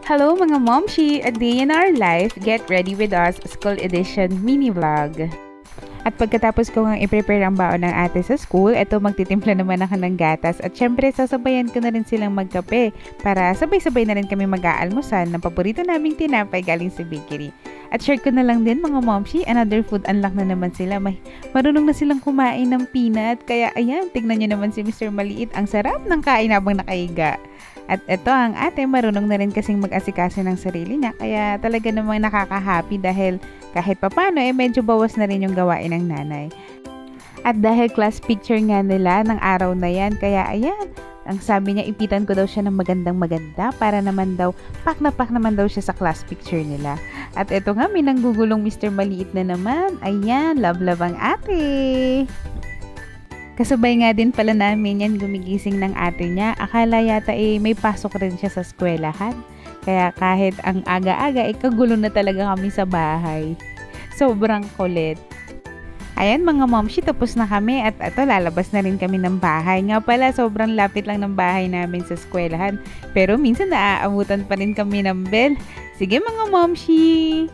Hello mga momshi! A day in our life, get ready with us, school edition mini vlog. At pagkatapos ko nga i-prepare ang baon ng ate sa school, eto magtitimpla naman ako ng gatas at syempre sasabayan ko na rin silang magkape para sabay-sabay na rin kami mag-aalmusal ng paborito naming tinapay galing sa bakery. At share ko na lang din mga momshi, another food unlock na naman sila. Marunong na silang kumain ng peanut, kaya ayan, tignan nyo naman si Mr. Maliit, ang sarap ng kain habang nakaiga. At eto ang ate, marunong na rin kasing mag-asikaso ng sarili niya, kaya talaga namang nakaka-happy dahil kahit papano medyo bawas na rin yung gawain ng nanay. At dahil class picture nga nila ng araw na yan, kaya ayan, ang sabi niya ipitan ko daw siya ng magandang-maganda para naman daw pak naman daw siya sa class picture nila. At eto nga, may nanggugulong Mr. Maliit na naman. Ayan, love ang ate. Kasabay nga din pala namin yan gumigising ng ate niya. Akala yata may pasok rin siya sa eskwelahan. Kaya kahit ang aga-aga, kagulo na talaga kami sa bahay. Sobrang kulit. Ayan mga momshi, tapos na kami at ito lalabas na rin kami ng bahay. Nga pala, sobrang lapit lang ng bahay namin sa eskwelahan. Pero minsan naaabutan pa rin kami ng bell. Sige mga momshi!